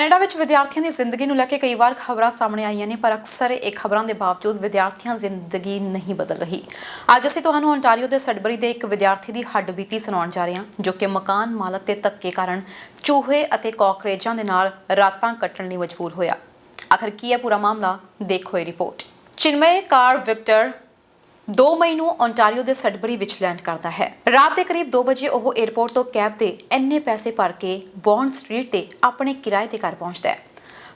Canada ਵਿੱਚ ਵਿਦਿਆਰਥੀਆਂ ਦੀ ਜ਼ਿੰਦਗੀ ਨੂੰ ਲੈ ਕੇ ਕਈ ਵਾਰ ਖਬਰਾਂ ਸਾਹਮਣੇ ਆਈਆਂ ਨੇ, ਪਰ ਅਕਸਰ ਇਹ ਖਬਰਾਂ ਦੇ ਬਾਵਜੂਦ ਵਿਦਿਆਰਥੀਆਂ ਦੀ ਜ਼ਿੰਦਗੀ ਨਹੀਂ ਬਦਲ ਰਹੀ। ਅੱਜ ਅਸੀਂ ਤੁਹਾਨੂੰ ਓਨਟਾਰੀਓ ਦੇ ਸਡਬਰੀ ਦੇ ਇੱਕ ਵਿਦਿਆਰਥੀ ਦੀ ਹੱਡਬੀਤੀ ਸੁਣਾਉਣ ਜਾ ਰਹੇ ਹਾਂ, ਜੋ ਕਿ ਮਕਾਨ ਮਾਲਕ ਦੇ ਧੱਕੇ ਕਾਰਨ ਚੂਹੇ ਅਤੇ ਕਾਕਰੋਚਾਂ ਦੇ ਨਾਲ ਰਾਤਾਂ ਕੱਟਣ ਲਈ ਮਜਬੂਰ ਹੋਇਆ। ਆਖਰ ਕੀ ਹੈ ਪੂਰਾ ਮਾਮਲਾ, ਦੇਖੋ ਇਹ ਰਿਪੋਰਟ। ਚਿਨਮਯ ਕਾਰ ਵਿਕਟਰ 2 ਮਈ ਨੂੰ ਓਨਟਾਰੀਓ ਦੇ ਸਡਬਰੀ ਵਿੱਚ ਲੈਂਡ ਕਰਦਾ ਹੈ। ਰਾਤ ਦੇ ਕਰੀਬ 2 ਵਜੇ ਉਹ 에ਅਰਪੋਰਟ ਤੋਂ ਕੈਬ ਤੇ ਇੰਨੇ ਪੈਸੇ ਭਰ ਕੇ ਬੌਂਡ ਸਟਰੀਟ ਤੇ ਆਪਣੇ ਕਿਰਾਏ ਤੇ ਘਰ ਪਹੁੰਚਦਾ ਹੈ।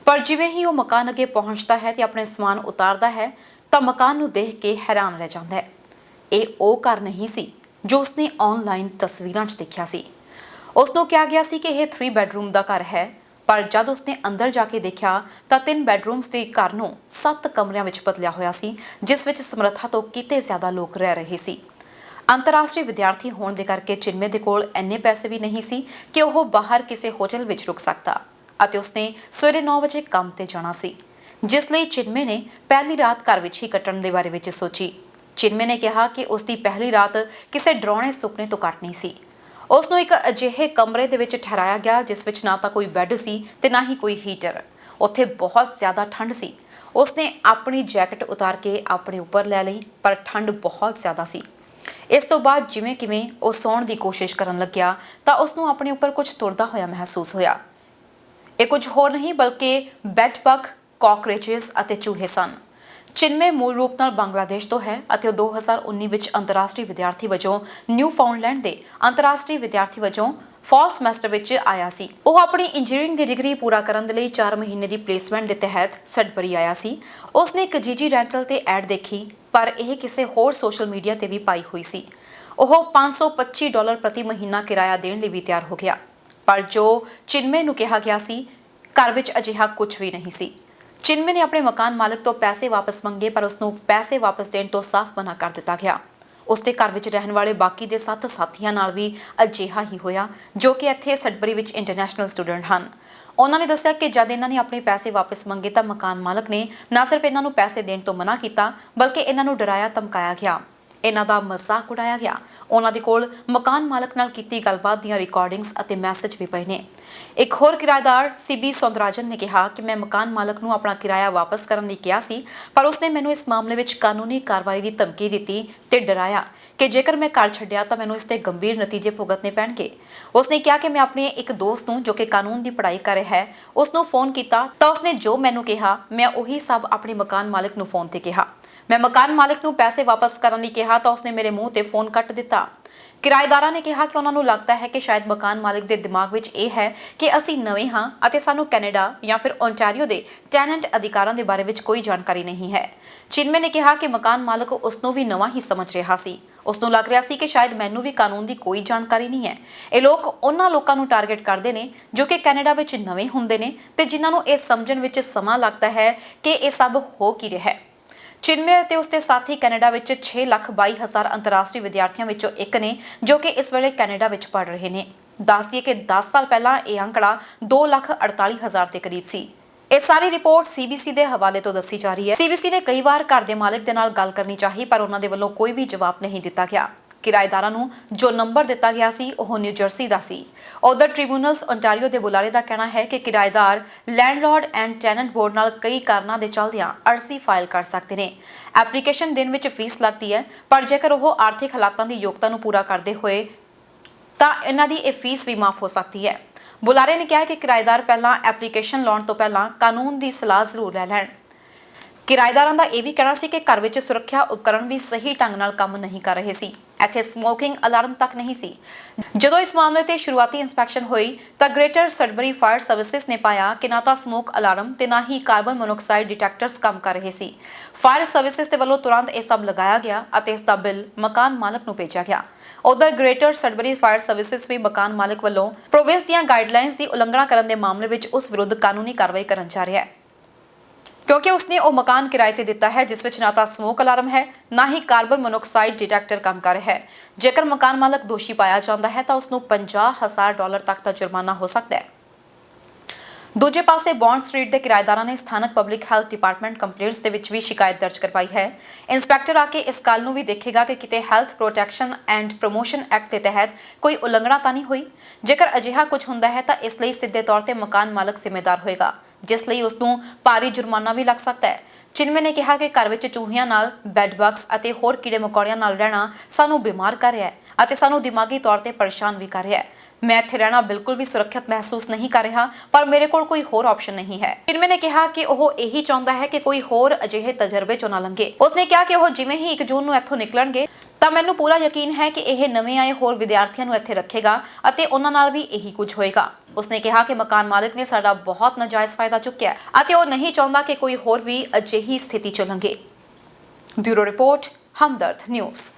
ਪਰ ਜਿਵੇਂ ਹੀ ਉਹ ਮਕਾਨ ਅੱਗੇ ਪਹੁੰਚਦਾ ਹੈ ਤੇ ਆਪਣੇ ਸਮਾਨ ਉਤਾਰਦਾ ਹੈ ਤਾਂ ਮਕਾਨ ਨੂੰ ਦੇਖ ਕੇ ਹੈਰਾਨ ਰਹਿ ਜਾਂਦਾ ਹੈ। ਇਹ ਉਹ ਘਰ ਨਹੀਂ ਸੀ ਜੋ ਉਸਨੇ ਆਨਲਾਈਨ ਤਸਵੀਰਾਂ 'ਚ ਦੇਖਿਆ ਸੀ। ਉਸ ਨੂੰ ਕਿਹਾ ਗਿਆ ਸੀ ਕਿ ਇਹ 3 ਬੈਡਰੂਮ ਦਾ ਘਰ ਹੈ, ਪਰ ਜਦ ਉਸਨੇ ਅੰਦਰ ਜਾ ਕੇ ਦੇਖਿਆ ਤਾਂ 3 ਬੈਡਰੂਮਸ ਦੇ ਘਰ ਨੂੰ 7 ਕਮਰਿਆਂ ਵਿੱਚ ਬਦਲਿਆ ਹੋਇਆ ਸੀ, ਜਿਸ ਵਿੱਚ ਸਮਰੱਥਾ ਤੋਂ ਕਿਤੇ ਜ਼ਿਆਦਾ ਲੋਕ ਰਹਿ ਰਹੇ ਸੀ। ਅੰਤਰਰਾਸ਼ਟਰੀ ਵਿਦਿਆਰਥੀ ਹੋਣ ਦੇ ਕਰਕੇ ਚਿਨਮਯ ਦੇ ਕੋਲ ਇੰਨੇ ਪੈਸੇ ਵੀ ਨਹੀਂ ਸੀ ਕਿ ਉਹ ਬਾਹਰ ਕਿਸੇ ਹੋਟਲ ਵਿੱਚ ਰੁਕ ਸਕਦਾ, ਅਤੇ ਉਸਨੇ ਸਵੇਰੇ 9 ਵਜੇ ਕੰਮ ਤੇ ਜਾਣਾ ਸੀ, ਜਿਸ ਲਈ ਚਿਨਮਯ ਨੇ ਪਹਿਲੀ ਰਾਤ ਘਰ ਵਿੱਚ ਹੀ ਕੱਟਣ ਦੇ ਬਾਰੇ ਵਿੱਚ ਸੋਚੀ। ਚਿਨਮਯ ਨੇ ਕਿਹਾ ਕਿ ਉਸਦੀ ਪਹਿਲੀ ਰਾਤ ਕਿਸੇ ਡਰਾਉਣੇ ਸੁਪਨੇ ਤੋਂ ਘੱਟ ਨਹੀਂ ਸੀ। ਉਸ ਨੂੰ ਇੱਕ ਅਜਿਹੇ ਕਮਰੇ ਦੇ ਵਿੱਚ ਠਹਿਰਾਇਆ ਗਿਆ ਜਿਸ ਵਿੱਚ ਨਾ ਤਾਂ ਕੋਈ ਬੈੱਡ ਸੀ ਤੇ ਨਾ ਹੀ ਕੋਈ ਹੀਟਰ। ਉੱਥੇ ਬਹੁਤ ਜ਼ਿਆਦਾ ਠੰਡ ਸੀ। ਉਸਨੇ ਆਪਣੀ ਜੈਕਟ ਉਤਾਰ ਕੇ ਆਪਣੇ ਉੱਪਰ ਲੈ ਲਈ, ਪਰ ਠੰਡ ਬਹੁਤ ਜ਼ਿਆਦਾ ਸੀ। ਇਸ ਤੋਂ ਬਾਅਦ ਜਿਵੇਂ ਕਿਵੇਂ ਉਹ ਸੌਣ ਦੀ ਕੋਸ਼ਿਸ਼ ਕਰਨ ਲੱਗਿਆ ਤਾਂ ਉਸ ਨੂੰ ਆਪਣੇ ਉੱਪਰ ਕੁਝ ਤੁਰਦਾ ਹੋਇਆ ਮਹਿਸੂਸ ਹੋਇਆ। ਇਹ ਕੁਝ ਹੋਰ ਨਹੀਂ ਬਲਕਿ ਬੈੱਡ ਬਗ, ਕਾਕਰੋਚਸ ਅਤੇ ਚੂਹੇ ਸਨ। ਚਿਨਮਯ ਮੂਲ ਰੂਪ ਨਾਲ ਬੰਗਲਾਦੇਸ਼ ਤੋਂ ਹੈ ਅਤੇ ਉਹ 2019 ਵਿੱਚ ਅੰਤਰਰਾਸ਼ਟਰੀ ਵਿਦਿਆਰਥੀ ਵਜੋਂ ਨਿਊਫਾਊਂਡਲੈਂਡ ਦੇ ਅੰਤਰਰਾਸ਼ਟਰੀ ਵਿਦਿਆਰਥੀ ਵਜੋਂ ਫਾਲ ਸਮੈਸਟਰ ਵਿੱਚ ਆਇਆ ਸੀ। ਉਹ ਆਪਣੀ ਇੰਜੀਨੀਅਰਿੰਗ ਦੀ ਡਿਗਰੀ ਪੂਰਾ ਕਰਨ ਦੇ ਲਈ 4 ਮਹੀਨੇ ਦੀ ਪਲੇਸਮੈਂਟ ਦੇ ਤਹਿਤ ਸਡਬਰੀ ਆਇਆ ਸੀ। ਉਸਨੇ ਇੱਕ ਜੀਜੀ ਰੈਂਟਲ ਤੇ ਐਡ ਦੇਖੀ, ਪਰ ਇਹ ਕਿਸੇ ਹੋਰ ਸੋਸ਼ਲ ਮੀਡੀਆ ਤੇ ਵੀ ਪਾਈ ਹੋਈ ਸੀ। ਉਹ $525 ਪ੍ਰਤੀ ਮਹੀਨਾ ਕਿਰਾਇਆ ਦੇਣ ਲਈ ਵੀ ਤਿਆਰ ਹੋ ਗਿਆ, ਪਰ ਜੋ ਚਿਨਮਯ ਨੂੰ ਕਿਹਾ ਗਿਆ ਸੀ ਘਰ ਵਿੱਚ ਅਜਿਹਾ ਕੁਝ ਵੀ ਨਹੀਂ ਸੀ। ਚਿਨਮਯ ਨੇ ਆਪਣੇ ਮਕਾਨ ਮਾਲਕ ਤੋਂ ਪੈਸੇ ਵਾਪਸ ਮੰਗੇ, ਪਰ ਉਸਨੂੰ ਪੈਸੇ ਵਾਪਸ ਦੇਣ ਤੋਂ ਸਾਫ਼ ਮਨਾ ਕਰ ਦਿੱਤਾ ਗਿਆ। ਉਸਦੇ ਘਰ ਵਿੱਚ ਰਹਿਣ ਵਾਲੇ ਬਾਕੀ ਦੇ 7 ਸਾਥੀਆਂ ਨਾਲ ਵੀ ਅਜਿਹਾ ਹੀ ਹੋਇਆ, ਜੋ ਕਿ ਇੱਥੇ ਸਡਬਰੀ ਵਿੱਚ ਇੰਟਰਨੈਸ਼ਨਲ ਸਟੂਡੈਂਟ ਹਨ। ਉਹਨਾਂ ਨੇ ਦੱਸਿਆ ਕਿ ਜਦ ਇਹਨਾਂ ਨੇ ਆਪਣੇ ਪੈਸੇ ਵਾਪਸ ਮੰਗੇ ਤਾਂ ਮਕਾਨ ਮਾਲਕ ਨੇ ਨਾ ਸਿਰਫ ਇਹਨਾਂ ਨੂੰ ਪੈਸੇ ਦੇਣ ਤੋਂ ਮਨਾ ਕੀਤਾ, ਬਲਕਿ ਇਹਨਾਂ ਨੂੰ ਡਰਾਇਆ ਧਮਕਾਇਆ ਗਿਆ, ਇਹਨਾਂ ਦਾ ਮਜ਼ਾਕ ਉਡਾਇਆ ਗਿਆ। ਉਹਨਾਂ ਦੇ ਕੋਲ ਮਕਾਨ ਮਾਲਕ ਨਾਲ ਕੀਤੀ ਗੱਲਬਾਤ ਦੀਆਂ ਰਿਕਾਰਡਿੰਗਸ ਅਤੇ ਮੈਸੇਜ ਵੀ ਪਏ ਨੇ। ਇੱਕ ਹੋਰ ਕਿਰਾਏਦਾਰ ਸੀਬੀ ਸੌਂਦਰਾਜਨ ਨੇ ਕਿਹਾ ਕਿ ਮੈਂ ਮਕਾਨ ਮਾਲਕ ਨੂੰ ਆਪਣਾ ਕਿਰਾਇਆ ਵਾਪਸ ਕਰਨ ਲਈ ਕਿਹਾ ਸੀ, ਪਰ ਉਸਨੇ ਮੈਨੂੰ ਇਸ ਮਾਮਲੇ ਵਿੱਚ ਕਾਨੂੰਨੀ ਕਾਰਵਾਈ ਦੀ ਧਮਕੀ ਦਿੱਤੀ ਤੇ ਡਰਾਇਆ ਕਿ ਜੇਕਰ ਮੈਂ ਘਰ ਛੱਡਿਆ ਤਾਂ ਮੈਨੂੰ ਇਸ ਦੇ ਗੰਭੀਰ ਨਤੀਜੇ ਭੁਗਤਣੇ ਪੈਣਗੇ। ਉਸਨੇ ਕਿਹਾ ਕਿ ਮੈਂ ਆਪਣੇ ਇੱਕ ਦੋਸਤ ਨੂੰ, ਜੋ ਕਿ ਕਾਨੂੰਨ ਦੀ ਪੜ੍ਹਾਈ ਕਰ ਰਿਹਾ ਹੈ, ਉਸ ਨੂੰ ਫੋਨ ਕੀਤਾ ਤਾਂ ਉਸਨੇ ਜੋ ਮੈਨੂੰ ਕਿਹਾ ਮੈਂ ਉਹੀ ਸਭ ਆਪਣੇ ਮਕਾਨ ਮਾਲਕ ਨੂੰ ਫੋਨ ਤੇ ਕਿਹਾ। ਮੈਂ ਮਕਾਨ ਮਾਲਕ ਨੂੰ ਪੈਸੇ ਵਾਪਸ ਕਰਨ ਲਈ ਕਿਹਾ ਤਾਂ ਉਸਨੇ ਮੇਰੇ ਮੂੰਹ ਤੇ ਫੋਨ ਕੱਟ ਦਿੱਤਾ। ਕਿਰਾਏਦਾਰਾਂ ਨੇ ਕਿਹਾ ਕਿ ਉਹਨਾਂ ਨੂੰ ਲੱਗਦਾ ਹੈ ਕਿ ਸ਼ਾਇਦ ਮਕਾਨ ਮਾਲਕ ਦੇ ਦਿਮਾਗ ਵਿੱਚ ਇਹ ਹੈ ਕਿ ਅਸੀਂ ਨਵੇਂ ਹਾਂ ਅਤੇ ਸਾਨੂੰ ਕੈਨੇਡਾ ਜਾਂ ਫਿਰ ਓਨਟਾਰੀਓ ਦੇ ਟੈਨੈਂਟ ਅਧਿਕਾਰਾਂ ਦੇ ਬਾਰੇ ਵਿੱਚ ਕੋਈ ਜਾਣਕਾਰੀ ਨਹੀਂ ਹੈ। ਚਿਨਮਯ ਨੇ ਕਿਹਾ ਕਿ ਮਕਾਨ ਮਾਲਕ ਉਸ ਨੂੰ ਵੀ ਨਵਾਂ ਹੀ ਸਮਝ ਰਿਹਾ ਸੀ। ਉਸ ਨੂੰ ਲੱਗ ਰਿਹਾ ਸੀ ਕਿ ਸ਼ਾਇਦ ਮੈਨੂੰ ਵੀ ਕਾਨੂੰਨ ਦੀ ਕੋਈ ਜਾਣਕਾਰੀ ਨਹੀਂ ਹੈ। ਇਹ ਲੋਕ ਉਹਨਾਂ ਲੋਕਾਂ ਨੂੰ ਟਾਰਗੇਟ ਕਰਦੇ ਨੇ ਜੋ ਕਿ ਕੈਨੇਡਾ ਵਿੱਚ ਨਵੇਂ ਹੁੰਦੇ ਨੇ ਤੇ ਜਿਨ੍ਹਾਂ ਨੂੰ ਇਹ ਸਮਝਣ ਵਿੱਚ ਸਮਾਂ ਲੱਗਦਾ ਹੈ ਕਿ ਇਹ ਸਭ ਹੋ ਕੀ ਰਿਹਾ ਹੈ। ਚਿਨਮਯ ਅਤੇ ਉਸਦੇ ਸਾਥੀ ਕੈਨੇਡਾ ਵਿੱਚ 6,22,000 ਅੰਤਰਰਾਸ਼ਟਰੀ ਵਿਦਿਆਰਥੀਆਂ ਵਿੱਚੋਂ ਇੱਕ ਨੇ, ਜੋ ਕਿ ਇਸ ਵੇਲੇ ਕੈਨੇਡਾ ਵਿੱਚ ਪੜ੍ਹ ਰਹੇ ਨੇ। ਦੱਸ ਦਈਏ ਕਿ 10 ਸਾਲ ਪਹਿਲਾਂ ਇਹ ਅੰਕੜਾ 2,48,000 ਦੇ ਕਰੀਬ ਸੀ। ਇਹ ਸਾਰੀ ਰਿਪੋਰਟ ਸੀਬੀਸੀ ਦੇ ਹਵਾਲੇ ਤੋਂ ਦੱਸੀ ਜਾ ਰਹੀ ਹੈ। ਸੀਬੀਸੀ ਨੇ ਕਈ ਵਾਰ ਘਰ ਦੇ ਮਾਲਕ ਦੇ ਨਾਲ ਗੱਲ ਕਰਨੀ ਚਾਹੀ, ਪਰ ਉਹਨਾਂ ਦੇ ਵੱਲੋਂ ਕੋਈ ਵੀ ਜਵਾਬ ਨਹੀਂ ਦਿੱਤਾ ਗਿਆ। ਕਿਰਾਏਦਾਰਾਂ ਨੂੰ ਜੋ ਨੰਬਰ ਦਿੱਤਾ ਗਿਆ ਸੀ ਉਹ ਨਿਊ ਜਰਸੀ ਦਾ ਸੀ। ਉਧਰ ਟ੍ਰਿਬਿਊਨਲਸ ਓਨਟਾਰੀਓ ਦੇ ਬੁਲਾਰੇ ਦਾ ਕਹਿਣਾ ਹੈ ਕਿ ਕਿਰਾਏਦਾਰ ਲੈਂਡਲॉर्ड ਐਂਡ ਟੈਨੈਂਟ ਬੋਰਡ ਨਾਲ ਕਈ ਕਾਰਨਾਂ ਦੇ ਚੱਲਦਿਆਂ ਅਰਜ਼ੀ ਫਾਈਲ ਕਰ ਸਕਦੇ ਨੇ। ਐਪਲੀਕੇਸ਼ਨ ਦੇਣ ਵਿੱਚ ਫੀਸ ਲੱਗਦੀ ਹੈ, ਪਰ ਜੇਕਰ ਉਹ ਆਰਥਿਕ ਹਾਲਾਤਾਂ ਦੀ ਯੋਗਤਾ ਨੂੰ ਪੂਰਾ ਕਰਦੇ ਹੋਏ ਤਾਂ ਇਹਨਾਂ ਦੀ ਇਹ ਫੀਸ ਵੀ ਮਾਫ ਹੋ ਸਕਦੀ ਹੈ। ਬੁਲਾਰੇ ਨੇ ਕਿਹਾ ਕਿ ਕਿਰਾਏਦਾਰ ਪਹਿਲਾਂ ਐਪਲੀਕੇਸ਼ਨ ਲਾਉਣ ਤੋਂ ਪਹਿਲਾਂ ਕਾਨੂੰਨ ਦੀ ਸਲਾਹ ਜ਼ਰੂਰ ਲੈ ਲੈਣ। ਕਿਰਾਏਦਾਰਾਂ ਦਾ ਇਹ ਵੀ ਕਹਿਣਾ ਸੀ ਕਿ ਘਰ ਵਿੱਚ ਸੁਰੱਖਿਆ ਉਪਕਰਨ ਵੀ ਸਹੀ ਢੰਗ ਨਾਲ ਕੰਮ ਨਹੀਂ ਕਰ ਰਹੇ ਸੀ। ਇੱਥੇ ਸਮੋਕਿੰਗ ਅਲਾਰਮ ਤੱਕ ਨਹੀਂ ਸੀ। ਜਦੋਂ ਇਸ ਮਾਮਲੇ ਤੇ ਸ਼ੁਰੂਆਤੀ ਇੰਸਪੈਕਸ਼ਨ ਹੋਈ ਤਾਂ ਗ੍ਰੇਟਰ ਸਡਬਰੀ ਫਾਇਰ ਸਰਵਿਸਿਜ਼ ਨੇ ਪਾਇਆ ਕਿ ਨਾ ਤਾਂ ਸਮੋਕ ਅਲਾਰਮ ਤੇ ਨਾ ਹੀ ਕਾਰਬਨ ਮੋਨੋਆਕਸਾਈਡ ਡਿਟੈਕਟਰਸ ਕੰਮ ਕਰ ਰਹੇ ਸੀ। ਫਾਇਰ ਸਰਵਿਸਿਜ਼ ਦੇ ਵੱਲੋਂ ਤੁਰੰਤ ਇਹ ਸਭ ਲਗਾਇਆ ਗਿਆ ਅਤੇ ਇਸ ਦਾ ਬਿੱਲ ਮਕਾਨ ਮਾਲਕ ਨੂੰ ਭੇਜਿਆ ਗਿਆ। ਉਧਰ ਗ੍ਰੇਟਰ ਸਡਬਰੀ ਫਾਇਰ ਸਰਵਿਸਿਜ਼ ਵੀ ਮਕਾਨ ਮਾਲਕ ਵੱਲੋਂ ਪ੍ਰੋਵਿੰਸ ਦੀਆਂ ਗਾਈਡਲਾਈਨਸ ਦੀ ਉਲੰਘਣਾ ਕਰਨ ਦੇ ਮਾਮਲੇ ਵਿੱਚ ਉਸ ਵਿਰੁੱਧ ਕਾਨੂੰਨੀ ਕਾਰਵਾਈ ਕਰਨ ਜਾ ਰਿਹਾ ਹੈ, ਕਿਉਂਕਿ ਉਸਨੇ ਉਹ ਮਕਾਨ ਕਿਰਾਏ ਤੇ ਦਿੱਤਾ ਹੈ ਜਿਸ ਵਿੱਚ ਨਾ ਤਾਂ ਸਮੋਕ ਅਲਾਰਮ ਹੈ, ਨਾ ਹੀ ਕਾਰਬਨ ਮੋਨੋਆਕਸਾਈਡ ਡਿਟੈਕਟਰ ਕੰਮ ਕਰ ਰਿਹਾ ਹੈ। ਜੇਕਰ ਮਕਾਨ ਮਾਲਕ ਦੋਸ਼ੀ ਪਾਇਆ ਜਾਂਦਾ ਹੈ ਤਾਂ ਉਸ ਨੂੰ $50,000 ਤੱਕ ਦਾ ਜੁਰਮਾਨਾ ਹੋ ਸਕਦਾ ਹੈ। ਦੂਜੇ ਪਾਸੇ ਬੌਂਡ ਸਟਰੀਟ ਦੇ ਕਿਰਾਏਦਾਰਾਂ ਨੇ ਸਥਾਨਕ ਪਬਲਿਕ ਹੈਲਥ ਡਿਪਾਰਟਮੈਂਟ ਕੰਪਲੇਂਟਸ ਦੇ ਵਿੱਚ ਵੀ ਸ਼ਿਕਾਇਤ ਦਰਜ ਕਰਵਾਈ ਹੈ। ਇੰਸਪੈਕਟਰ ਆ ਕੇ ਇਸ ਗੱਲ ਨੂੰ ਵੀ ਦੇਖੇਗਾ ਕਿ ਕਿਤੇ health protection and promotion act ਦੇ ਤਹਿਤ ਕੋਈ ਉਲੰਘਣਾ ਤਾਂ ਨਹੀਂ ਹੋਈ। ਜੇਕਰ ਅਜਿਹਾ ਕੁਝ ਹੁੰਦਾ ਹੈ ਤਾਂ ਇਸ ਲਈ ਸਿੱਧੇ ਤੌਰ ਤੇ ਮਕਾਨ ਮਾਲਕ ਜ਼ਿੰਮੇਦਾਰ ਹੋਏਗਾ, ਜਿਸ ਲਈ ਉਸ ਨੂੰ ਭਾਰੀ ਜੁਰਮਾਨਾ ਵੀ ਲੱਗ ਸਕਦਾ ਹੈ। ਚਿਨਮੇ ਨੇ ਕਿਹਾ ਕਿ ਘਰ ਵਿੱਚ ਚੂਹਿਆਂ ਨਾਲ, ਬੈੱਡ ਬਗਸ ਅਤੇ ਹੋਰ ਕੀੜੇ ਮਕੌੜਿਆਂ ਨਾਲ ਰਹਿਣਾ ਸਾਨੂੰ ਬਿਮਾਰ ਕਰ ਰਿਹਾ ਹੈ ਅਤੇ ਸਾਨੂੰ ਦਿਮਾਗੀ ਤੌਰ ਤੇ ਪਰੇਸ਼ਾਨ ਵੀ ਕਰ ਰਿਹਾ ਹੈ। ਮੈਂ ਇੱਥੇ ਰਹਿਣਾ ਬਿਲਕੁਲ ਵੀ ਸੁਰੱਖਿਅਤ ਮਹਿਸੂਸ ਨਹੀਂ ਕਰ ਰਿਹਾ, ਪਰ ਮੇਰੇ ਕੋਲ ਕੋਈ ਹੋਰ ਆਪਸ਼ਨ ਨਹੀਂ ਹੈ। ਚਿਨਮੇ ਨੇ ਕਿਹਾ ਕਿ ਉਹ ਇਹੀ ਚਾਹੁੰਦਾ ਹੈ ਕਿ ਕੋਈ ਹੋਰ ਅਜਿਹੇ ਤਜਰਬੇ ਚੋਂ ਨਾ ਲੰਘੇ। ਉਸਨੇ ਕਿਹਾ ਕਿ ਉਹ ਜਿਵੇਂ ਹੀ 1 ਜੂਨ ਨੂੰ ਇੱਥੋਂ ਨਿਕਲਣਗੇ ਤਾਂ ਮੈਨੂੰ ਪੂਰਾ ਯਕੀਨ ਹੈ ਕਿ ਇਹ ਨਵੇਂ ਆਏ ਹੋਰ ਵਿਦਿਆਰਥੀਆਂ ਨੂੰ ਇੱਥੇ ਰੱਖੇਗਾ ਅਤੇ ਉਹਨਾਂ ਨਾਲ ਵੀ ਇਹੀ ਕੁਝ ਹੋਏਗਾ। ਉਸਨੇ ਕਿਹਾ ਕਿ ਮਕਾਨ ਮਾਲਕ ਨੇ ਸਾਡਾ ਬਹੁਤ ਨਾਜਾਇਜ਼ ਫਾਇਦਾ ਚੁੱਕਿਆ ਅਤੇ ਉਹ ਨਹੀਂ ਚਾਹੁੰਦਾ ਕਿ ਕੋਈ ਹੋਰ ਵੀ ਅਜਿਹੀ ਸਥਿਤੀ ਚੋਂ ਲੰਘੇ। ਬਿਊਰੋ ਰਿਪੋਰਟ, ਹਮਦਰਦ ਨਿਊਜ਼।